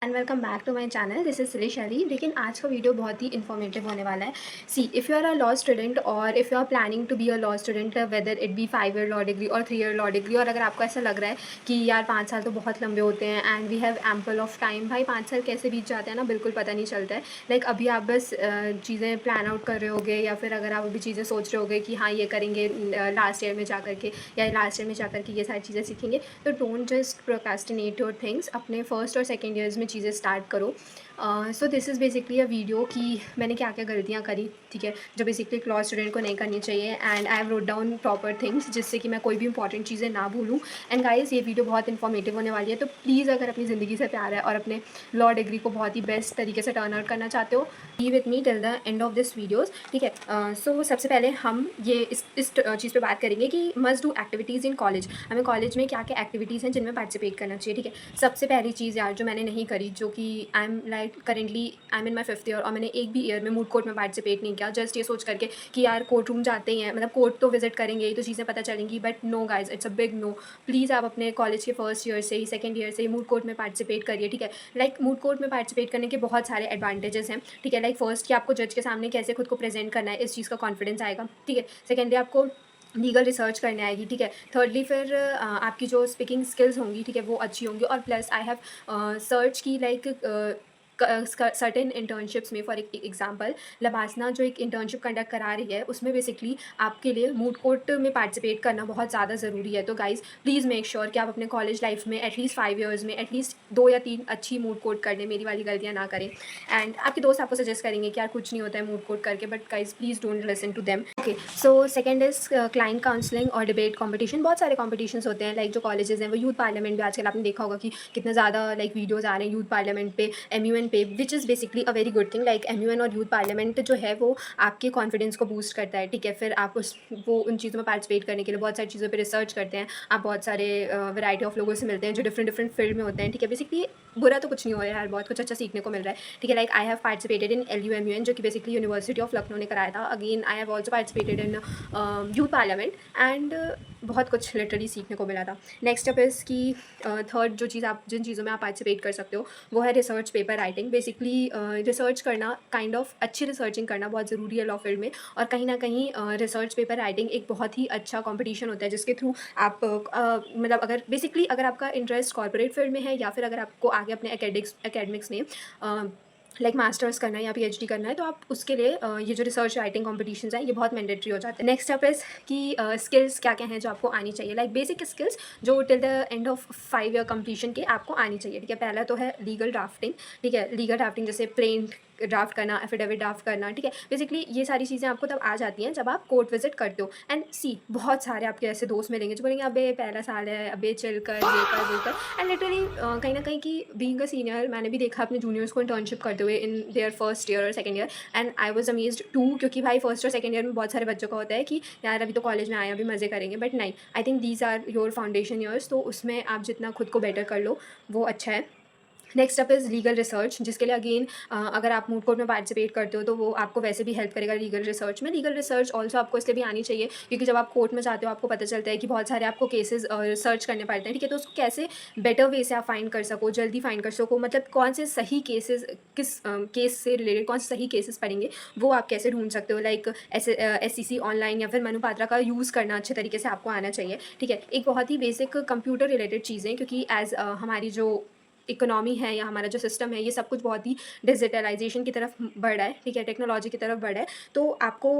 And welcome back to my channel. This is silly Shaili. लेकिन आज का वीडियो बहुत ही इन्फॉर्मेटिव होने वाला है। See, if you are a law student और if you are planning to be a law student, whether it be 5 year law degree और 3 year law degree, और अगर आपको ऐसा लग रहा है कि यार 5 साल तो बहुत लंबे होते हैं and we have ample of time, भाई 5 साल कैसे बीत जाते हैं ना, बिल्कुल पता नहीं चलता है। लाइक अभी आप बस चीज़ें प्लान आउट कर रहे होगे, या फिर अगर आप अभी चीज़ें सोच रहे होगे कि हाँ ये करेंगे लास्ट ईयर में जा करके, या लास्ट ईयर में जा करके ये सारी चीज़ें सीखेंगे, तो don't just procrastinate your things. अपने फर्स्ट और सेकेंड ईयर्स में चीज़ें स्टार्ट करो। So this is basically a video कि मैंने क्या क्या गलतियाँ करी, ठीक है, जो बेसिकली एक लॉ स्टूडेंट को नहीं करनी चाहिए। And I have wrote down proper things जिससे कि मैं कोई भी इंपॉर्टेंट चीज़ें ना भूलूँ। एंड गाइस, ये वीडियो बहुत इन्फॉर्मेटिव होने वाली है, तो प्लीज़ अगर अपनी ज़िंदगी से प्यार है और अपने लॉ डिग्री को बहुत ही बेस्ट तरीके से टर्न आउट करना चाहते हो, B with me till the end of this videos, ठीक है। सो सबसे पहले हम ये इस चीज़ पे बात करेंगे कि must do activities in college. हमें कॉलेज में क्या क्या एक्टिविटीज़ हैं जिनमें पार्टिसिपेट करना चाहिए, ठीक है। सबसे पहली चीज़ यार जो मैंने नहीं करी, जो कि I am like currently I am in my 5th year, और मैंने एक भी ईयर में मूड कोर्ट में पार्टिसिपेट नहीं किया, जस्ट ये सोच करके कि यार कोर्ट रूम जाते ही हैं, मतलब कोर्ट तो विजिट करेंगे ही तो चीज़ें पता चलेंगी। But no guys, it's a big no. Please आप अपने कॉलेज के फर्स्ट ईयर से ही, सेकंड ईयर से ही मूड कोर्ट में पार्टिसिपेट करिए, ठीक है। लाइक मूड कोर्ट में पार्टिसिपेट करने के बहुत सारे एडवांटेजेस हैं, ठीक है। लाइक फर्स्ट कि आपको जज के सामने कैसे खुद को प्रेजेंट करना है, इस चीज़ का कॉन्फिडेंस आएगा, ठीक है। सेकेंडली आपको लीगल रिसर्च करने आएगी, ठीक है। थर्डली फिर आपकी जो स्पीकिंग स्किल्स होंगी, ठीक है, वो अच्छी होंगी। और प्लस आई हैव सर्च की लाइक सर्टेन इंटर्नशिप्स में, फॉर एग्जांपल लबासना जो एक इंटर्नशिप कंडक्ट करा रही है, उसमें बेसिकली आपके लिए मूड कोर्ट में पार्टिसिपेट करना बहुत ज़्यादा ज़रूरी है। तो गाइज़ प्लीज़ मेक श्योर कि आप अपने कॉलेज लाइफ में एटलीस्ट 5 ईयर्स में एटलीस्ट 2 या 3 अच्छी मूड कोर्ट कर लें, मेरी वाली गलतियाँ ना करें। एंड आपके दोस्त आपको सजेस्ट करेंगे कि यार कुछ नहीं होता है मूड कोर्ट करके, but guys please don't listen to them. Okay, so second is client counselling और डिबेट कंपटीशन। बहुत सारे कॉम्पिटिशन्स होते हैं, लाइक जो कॉलेजेस हैं वो यूथ पार्लियामेंट भी, आजकल आपने देखा होगा कि कितना ज़्यादा लाइक वीडियोज़ आ रहे हैं यूथ पार्लियामेंट पे, MUN पे, which is basically a very good thing. Like MUN और यूथ पार्लियामेंट जो है वो आपके कॉन्फिडेंस को बूस्ट करता है, ठीक है। फिर आप उन चीज़ों में पार्टिसिपेट करने के लिए बहुत सारी चीज़ों पर रिसर्च करते हैं, आप बहुत सारे वैरायटी ऑफ लोगों से मिलते हैं जो डिफरेंट डिफरेंट फील्ड में होते हैं, ठीक है। बेसिकली बुरा तो कुछ नहीं हो रहा है यार, बहुत कुछ अच्छा सीखने को मिल रहा है, ठीक है। Like I have participated in LUMUN, जो कि बेसिकली यूनिवर्सिटी ऑफ लखनऊ ने कराया था। Again I have also participated in youth parliament, and बहुत कुछ लिटरली सीखने को मिला था। नेक्स्ट अप इज़ कि थर्ड जो चीज़ आप जिन चीज़ों में आप पार्टिसिपेट कर सकते हो वो है research paper writing. Basically research करना, काइंड ऑफ अच्छी रिसर्चिंग करना बहुत ज़रूरी है लॉ फील्ड में। और कहीं ना कहीं रिसर्च पेपर राइटिंग एक बहुत ही अच्छा कॉम्पिटिशन होता है जिसके थ्रू आप मतलब अगर बेसिकली अगर आपका इंटरेस्ट कॉर्पोरेट फील्ड में है, या फिर अगर आपको आगे अपने एकेडमिक्स में लाइक मास्टर्स करना है या PhD करना है, तो आप उसके लिए ये जो रिसर्च राइटिंग कॉम्पिटिशन्स हैं ये बहुत मैंडेटरी हो जाते हैं। नेक्स्ट स्टेप इज़ कि स्किल्स क्या क्या हैं जो आपको आनी चाहिए, लाइक बेसिक स्किल्स जो till the end of 5 year completion के आपको आनी चाहिए, ठीक है। पहला तो है लीगल ड्राफ्टिंग, ठीक है। लीगल ड्राफ्टिंग जैसे प्लेन ड्राफ्ट करना, एफिडेविट ड्राफ्ट करना, ठीक है। बेसिकली ये सारी चीज़ें आपको तब आ जाती हैं जब आप कोर्ट विजिट करते हो। एंड सी, बहुत सारे आपके ऐसे दोस्त मिलेंगे जो बोलेंगे अबे पहला साल है, अबे चिल कर, ये कर वो कर। एंड लिटरली कहीं ना कहीं कि बीइंग अ सीनियर, मैंने भी देखा अपने जूनियर्स को इंटर्नशिप करते हुए इन देयर फर्स्ट ईयर और second year, and I was amazed too, क्योंकि भाई फर्स्ट और सेकंड ईयर में बहुत सारे बच्चों का होता है कि यार अभी तो कॉलेज में आए, अभी मज़े करेंगे, बट नहीं, I think these are your foundation years, तो उसमें आप जितना खुद को बेटर कर लो वो अच्छा है। Next up is legal research, जिसके लिए अगेन अगर आप मूड कोर्ट में पार्टिसिपेट करते हो तो वो आपको वैसे भी हेल्प करेगा लीगल रिसर्च में। लीगल रिसर्च ऑल्सो आपको इसलिए भी आनी चाहिए क्योंकि जब आप कोर्ट में जाते हो आपको पता चलता है कि बहुत सारे आपको केसेस सर्च करने पड़ते हैं, ठीक है। तो उसको कैसे बेटर वे से आप फाइंड कर सको, जल्दी फाइंड कर सको, मतलब कौन से सही केसेस, किस केस से रिलेटेड कौन से सही केसेस पड़ेंगे, वो आप कैसे ढूंढ सकते हो। लाइक SCC ऑनलाइन या फिर मनुपात्रा का यूज़ करना अच्छे तरीके से आपको आना चाहिए, ठीक है। एक बहुत ही बेसिक कंप्यूटर रिलेटेड चीज़ें, क्योंकि एज हमारी जो इकोनॉमी है या हमारा जो सिस्टम है ये सब कुछ बहुत ही डिजिटलाइजेशन की तरफ बढ़ रहा है, ठीक है, टेक्नोलॉजी की तरफ बढ़ रहा है। तो आपको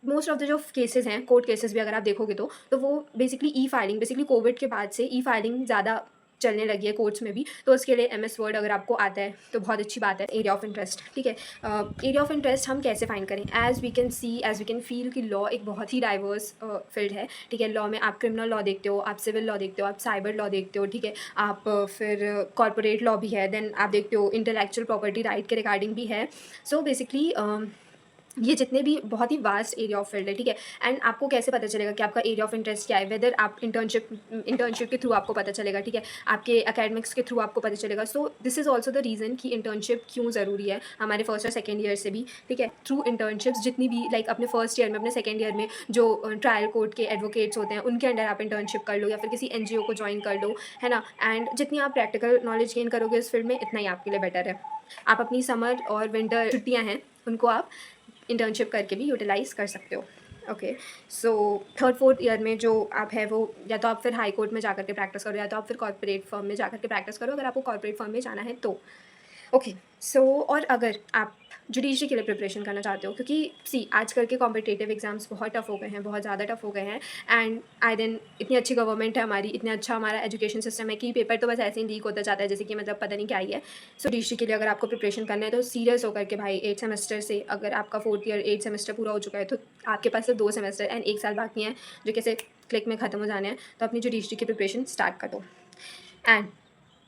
मोस्ट ऑफ द जो केसेस हैं, कोर्ट केसेस भी अगर आप देखोगे तो वो बेसिकली ई फाइलिंग, बेसिकली कोविड के बाद से ई फाइलिंग ज़्यादा चलने लगी है कोर्ट्स में भी। तो उसके लिए MS वर्ड अगर आपको आता है तो बहुत अच्छी बात है। एरिया ऑफ इंटरेस्ट, ठीक है। एरिया ऑफ इंटरेस्ट हम कैसे फाइंड करें, as we can see, as we can feel कि लॉ एक बहुत ही डाइवर्स फील्ड है, ठीक है। लॉ में आप क्रिमिनल लॉ देखते हो, आप सिविल लॉ देखते हो, आप साइबर लॉ देखते हो, ठीक है। आप फिर कॉर्पोरेट लॉ भी है, देन आप देखते हो इंटेलेक्चुअल प्रॉपर्टी राइट के रिगार्डिंग भी है। सो बेसिकली ये जितने भी बहुत ही वास्ट एरिया ऑफ फील्ड है, ठीक है। एंड आपको कैसे पता चलेगा कि आपका एरिया ऑफ इंटरेस्ट क्या है, वेदर आप इंटर्नशिप के थ्रू आपको पता चलेगा, ठीक है, आपके एकेडमिक्स के थ्रू आपको पता चलेगा। So this is also the reason कि इंटर्नशिप क्यों ज़रूरी है हमारे फर्स्ट और सेकेंड ईयर से भी, ठीक है। थ्रू इंटर्नशिप्स जितनी भी लाइक अपने फर्स्ट ईयर में, अपने सेकेंड ईयर में जो ट्रायल कोर्ट के एडवोकेट्स होते हैं उनके अंडर आप इंटर्नशिप कर लो, या फिर किसी NGO को ज्वाइन कर लो, है ना। एंड जितनी आप प्रैक्टिकल नॉलेज गेन करोगे इस फील्ड में, इतना ही आपके लिए बेटर है। आप अपनी समर और विंटर छुट्टियाँ हैं उनको आप इंटर्नशिप करके भी यूटिलाइज़ कर सकते हो। Okay, so third fourth year में जो आप है वो या तो आप फिर हाई कोर्ट में जा कर के प्रैक्टिस करो, या तो आप फिर कॉर्पोरेट फर्म में जा कर के प्रैक्टिस करो, अगर आपको कॉर्पोरेट फर्म में जाना है तो। ओके, सो और अगर आप जुडिशरी के लिए प्रिपरेशन करना चाहते हो, क्योंकि सी आजकल के कॉम्पिटिटिव एग्जाम्स बहुत टफ हो गए हैं, बहुत ज़्यादा टफ हो गए हैं। एंड आई देन इतनी अच्छी गवर्नमेंट है हमारी, इतना अच्छा हमारा एजुकेशन सिस्टम है कि पेपर तो बस ऐसे ही लीक होता जाता है, जैसे कि मतलब पता नहीं क्या ही है। सो जुडिशरी के लिए अगर आपको प्रिपरेशन करना है तो सीरियस होकर के भाई, 8 सेमेस्टर से अगर आपका फोर्थ ईयर 8 सेमेस्टर पूरा हो चुका है तो आपके पास सिर्फ 2 सेमेस्टर एंड 1 साल बाकी हैं जो कैसे क्लिक में ख़त्म हो जाने हैं। तो अपनी जुडिशरी की प्रिपरेशन स्टार्ट कर दो। And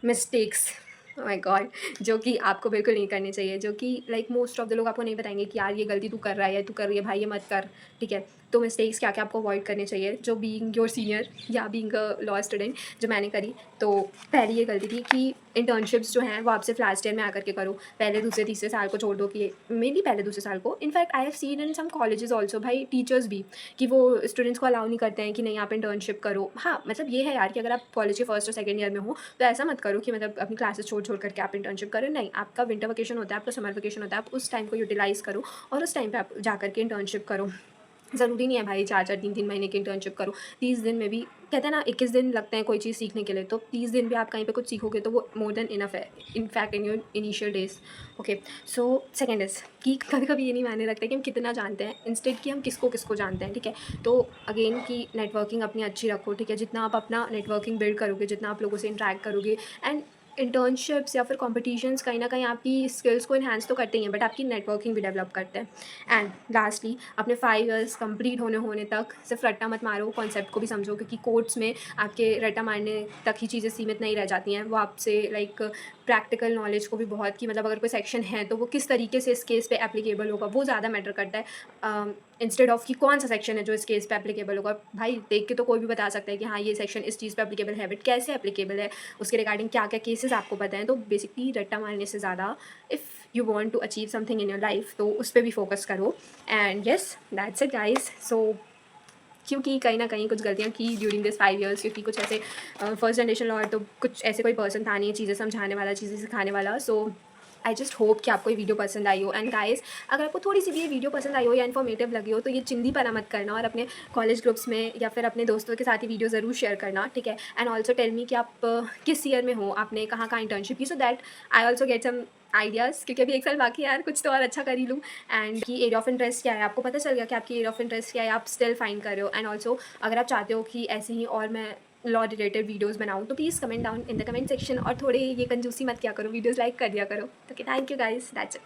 mistakes, oh my God, जो कि आपको बिल्कुल नहीं करनी चाहिए, जो कि लाइक मोस्ट ऑफ द लोग आपको नहीं बताएंगे कि यार ये गलती तू कर रहा है या तू कर रही है, भाई ये मत कर, ठीक है। तो मिस्टेक्स क्या क्या आपको अवॉइड करने चाहिए, जो बीइंग योर सीनियर या बीइंग अ लॉ स्टूडेंट जो मैंने करी। तो पहली ये गलती थी कि इंटर्नशिप्स जो हैं वो आप सिर्फ लास्ट ईयर में आकर के करो, पहले दूसरे तीसरे साल को छोड़ दो, कि मेनली पहले दूसरे साल को। In fact I have seen in some colleges also, भाई टीचर्स भी, कि वो स्टूडेंट्स को अलाउ नहीं करते हैं कि नहीं आप इंटर्नशिप करो। हाँ मतलब ये है यार कि अगर आप कॉलेज के फर्स्ट और सेकंड ईयर में हो तो ऐसा मत करो कि मतलब अपनी क्लासेस छोड़ छोड़ करके आप इंटर्नशिप करो, नहीं। आपका विंटर वेकेशन होता है, आपका समर वेकेशन होता है, आप उस टाइम को यूटिलाइज़ करो और उस टाइम पे आप जा करके इंटर्नशिप करो। ज़रूरी नहीं है भाई 4-4 3-3 महीने की इंटर्नशिप करो, 30 दिन में भी, कहते हैं ना 21 दिन लगते हैं कोई चीज़ सीखने के लिए, तो 30 दिन भी आप कहीं पे कुछ सीखोगे तो वो मोर देन इनफ है, in fact in your initial days. Okay, so second is कि कभी कभी ये नहीं मायने रखता कि हम कितना जानते हैं, इंस्टेड कि हम किसको किसको जानते हैं, ठीक है। तो अगेन कि नेटवर्किंग अपनी अच्छी रखो, ठीक है। जितना आप अपना नेटवर्किंग बिल्ड करोगे, जितना आप लोगों से इंटरेक्ट करोगे, एंड इंटर्नशिप्स या फिर कॉम्पिटिशन्स कहीं ना कहीं आपकी स्किल्स को इन्हांस तो करते ही हैं, बट आपकी नेटवर्किंग भी डेवलप करते हैं। एंड लास्टली अपने 5 इयर्स कंप्लीट होने तक सिर्फ रट्टा मत मारो, कॉन्सेप्ट को भी समझो, क्योंकि कोर्ट्स में आपके रट्टा मारने तक ही चीज़ें सीमित नहीं रह जाती हैं, वो आपसे लाइक प्रैक्टिकल नॉलेज को भी बहुत, कि मतलब अगर कोई सेक्शन है तो वो किस तरीके से इस केस पे एप्लीकेबल होगा, वो ज़्यादा मैटर करता है इंस्टेड ऑफ कि कौन सा सेक्शन है जो इस केस पे एप्लीकेबल होगा। भाई देख के तो कोई भी बता सकता है कि हाँ ये सेक्शन इस चीज़ पे एप्लीकेबल है, बट कैसे एप्लीकेबल है, उसके रिगार्डिंग क्या क्या केसेस आपको पता है। तो बेसिकली रट्टा मारने से ज़्यादा if you want to achieve something in your life तो उस पर भी फोकस करो। And yes that's it guys. So क्योंकि कहीं ना कहीं कुछ गलतियाँ की ड्यूरिंग दिस 5 इयर्स, क्योंकि कुछ ऐसे फर्स्ट जनरेशन लॉयर तो कुछ ऐसे कोई पर्सन था नहीं चीज़ें समझाने वाला, चीज़ें सिखाने वाला। सो आई जस्ट होप कि आपको ये वीडियो पसंद आई हो। एंड गाइस अगर आपको थोड़ी सी भी ये वीडियो पसंद आई हो या इन्फॉर्मेटिव लगी हो तो ये चिंदी पना मत करना, और अपने कॉलेज ग्रुप्स में या फिर अपने दोस्तों के साथ ही वीडियो ज़रूर शेयर करना, ठीक है। एंड ऑल्सो टेल मी कि आप किस ईयर में हो, आपने कहाँ कहाँ इंटर्नशिप की, so that I also get some ideas, क्योंकि अभी 1 साल बाकी है यार, कुछ तो और अच्छा कर ही लूँ। एंड कि एरिया ऑफ इंटरेस्ट क्या है, आपको पता चल गया कि आपकी एरिया ऑफ इंटरेस्ट क्या है, आप स्टिल फाइंड कर रहे हो। एंड ऑल्सो अगर आप चाहते हो कि ऐसे ही और मैं लॉ रिलेटेड वीडियोस बनाऊँ तो please comment down in the comment section, और थोड़े ये कंजूसी मत किया करो, वीडियोस लाइक कर दिया करो। Okay, thank you guys, that's it.